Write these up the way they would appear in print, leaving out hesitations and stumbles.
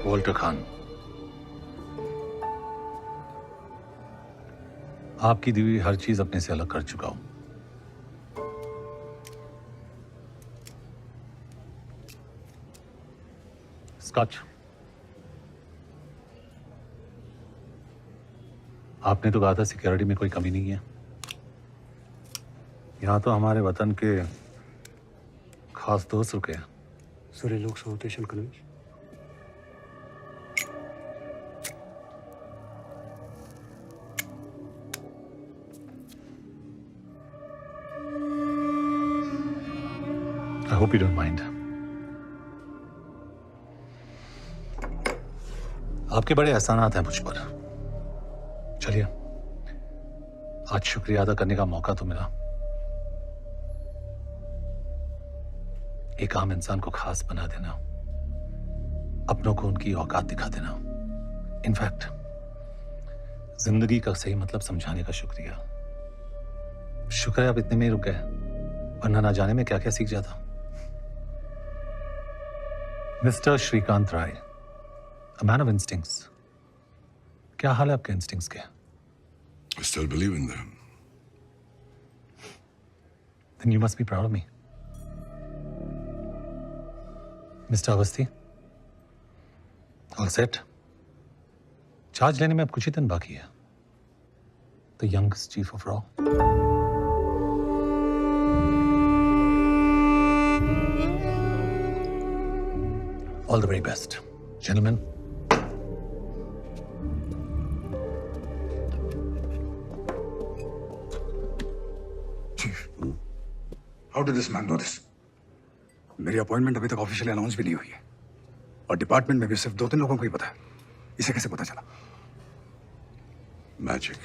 Walter Khan, आपकी दी हुई हर चीज अपने से अलग कर चुका हूं। स्कॉच, आपने तो कहा था सिक्योरिटी में कोई कमी नहीं है। यहां तो हमारे वतन के खास दोस्त रुके हैं। सर, ये लोग south college. I hope you don't mind. आपके बड़े एहसानात हैं मुझ पर। चलिए, आज शुक्रिया अदा करने का मौका तो मिला। एक आम इंसान को खास बना देना, अपनों को उनकी औकात दिखा देना, इनफैक्ट जिंदगी का सही मतलब समझाने का शुक्रिया। शुक्र है आप इतने में ही रुक गए, वरना ना जाने में क्या क्या सीख जाता। Mister Shrikant Rai, a man of instincts. क्या हाल है आपके इंस्टिंक्ट्स के? I still believe in them. Then you must be proud of me. Mister Awasthi, all set? Charge लेने में अब कुछ ही दिन बाकी है। द यंगेस्ट चीफ ऑफ रॉ। All the very best, gentleman. Chief, how did this man know this? मेरी अपॉइंटमेंट अभी तक ऑफिशियली अनाउंस भी नहीं हुई है और डिपार्टमेंट में भी सिर्फ 2-3 लोगों को ही पता है। इसे कैसे पता चला? मैजिक।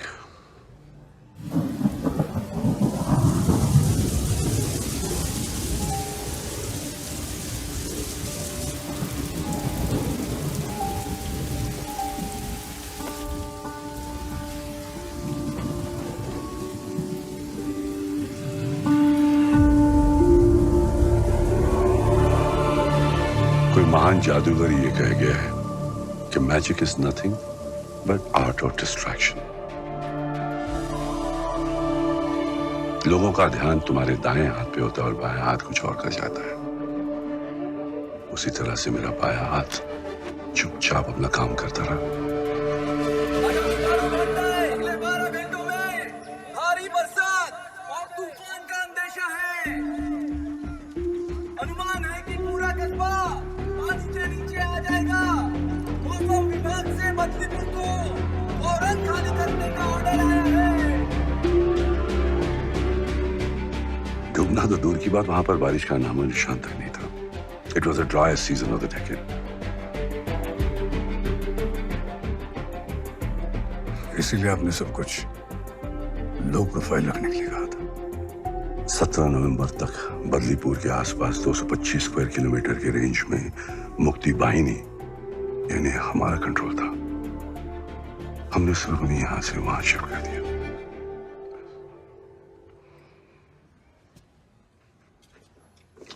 महान जादूगर ये कह गया है कि magic is nothing but art of distraction. लोगों का ध्यान तुम्हारे दाएं हाथ पे होता है और बाएं हाथ कुछ और कर जाता है। उसी तरह से मेरा बायां हाथ चुपचाप अपना काम करता रहा। अगले 12 घंटों में भारी बरसात और तूफान का अंदेशा है। अनुमान है कि पूरा कस्बा पानी से नीचे आ जाएगा। मौसम विभाग से बदलीपुर को फौरन खाली करने का ऑर्डर आया है। डूबना तो दूर की बात, वहां पर बारिश का नामो निशान तक नहीं था। It was the driest season of the decade. इसीलिए आपने सब कुछ लो प्रोफाइल रखने के लिए कहा था। 17 नवंबर तक बदलीपुर के आसपास 225 स्क्वायर किलोमीटर के रेंज में मुक्ति बाहिनी यानी हमारा कंट्रोल था। हमने सिर्फ उन्हें यहां से वहां शिफ्ट कर दिया।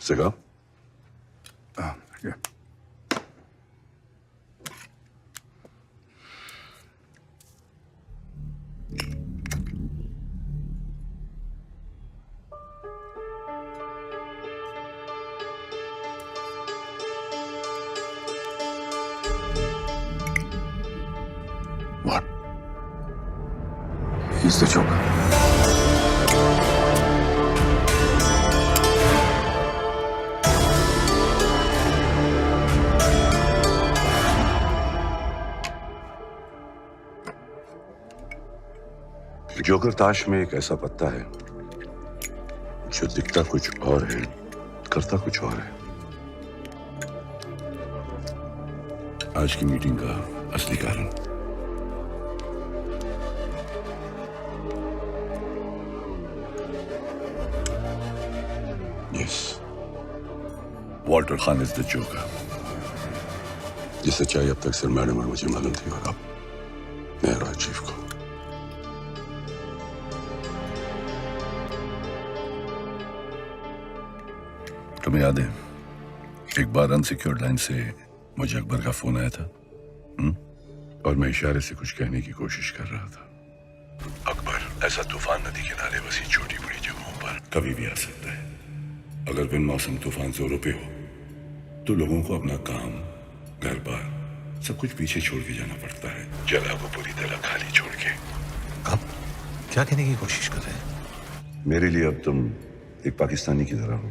सिगा? Yeah. What? He's the Joker. Joker ताश में एक ऐसा पत्ता है जो दिखता कुछ और है, करता कुछ और है। आज की मीटिंग का असली कारण yes, Walter Khan is the joker. ये सच्चाई अब तक सिर्फ मैडम और मुझे मालूम थी और अब मैं रॉय चीफ को। तुम्हें याद है एक बार अनसिक्योर्ड लाइन से मुझे अकबर का फोन आया था और मैं इशारे से कुछ कहने की कोशिश कर रहा था। अकबर ऐसा तूफान नदी किनारे बसी छोटी बड़ी जगहों पर कभी भी आ सकता है। अगर बिन मौसम तूफान जोरों पे हो तो लोगों को अपना काम, घर बार सब कुछ पीछे छोड़ के जाना पड़ता है, जगह को पूरी तरह खाली छोड़ के। आप क्या कहने की कोशिश कर रहे हैं? मेरे लिए अब तुम एक पाकिस्तानी की तरह हो,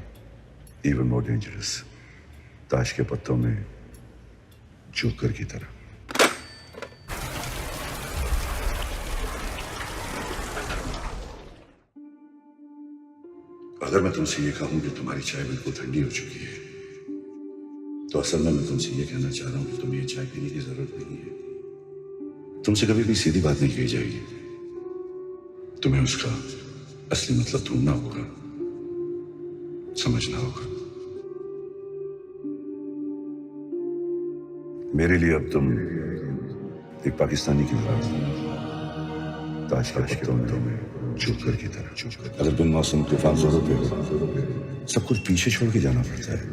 इवन मोर डेंजरस, ताश के पत्तों में जोकर की तरह। अगर मैं तुमसे ये कहूं कि तुम्हारी चाय बिल्कुल ठंडी हो चुकी है, तो असल में मैं तुमसे ये कहना चाह रहा हूं कि तुम्हें ये चाय पीने की जरूरत नहीं है। तुमसे कभी भी सीधी बात नहीं कही जाएगी, तुम्हें उसका असली मतलब ढूंढना होगा, समझना होगा। मेरे लिए अब तुम एक पाकिस्तानी की तरह हो, ताश के पत्तों में जोकर की तरह। अगर बिन मौसम तूफान जोरों पे हो, सब कुछ पीछे छोड़ के जाना पड़ता है,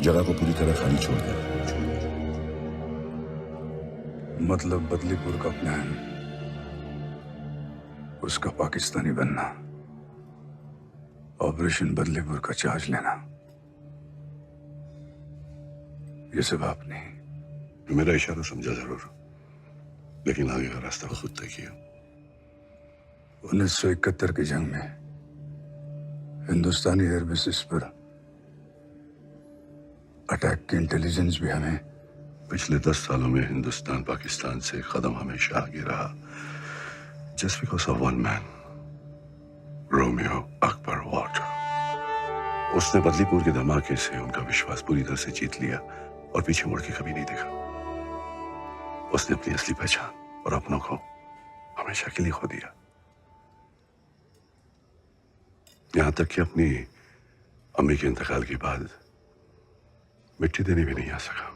जगह को पूरी तरह खाली छोड़ के। मतलब बदलीपुर का प्लान, उसका पाकिस्तानी बनना, ऑपरेशन बदलीपुर का चार्ज लेना, ये सब आप नहीं। मेरा इशारा समझा जरूर, लेकिन आगे का रास्ता खुद तय किया। 1971 की जंग में हिंदुस्तानी एयर बेसिस पर अटैक की इंटेलिजेंस भी हमें। पिछले 10 सालों में हिंदुस्तान पाकिस्तान से कदम हमेशा आगे रहा, just because of one man, Romeo Akbar water. उसने बदलीपुर के धमाके से उनका विश्वास पूरी तरह से जीत लिया और पीछे मुड़ के कभी नहीं देखा। उसने अपनी असली पहचान और अपनों को हमेशा के लिए खो दिया, यहां तक कि अपनी अम्मी के इंतकाल के बाद मिट्टी देने भी नहीं आ सका।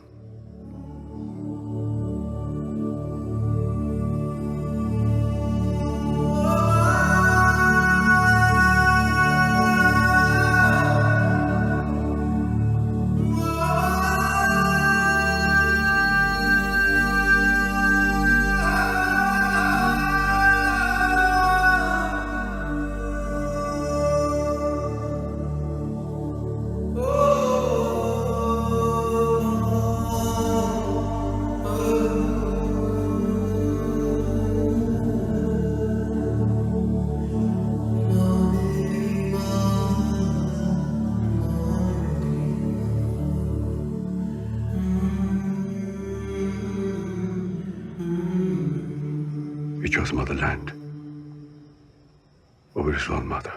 We chose motherland over his own mother.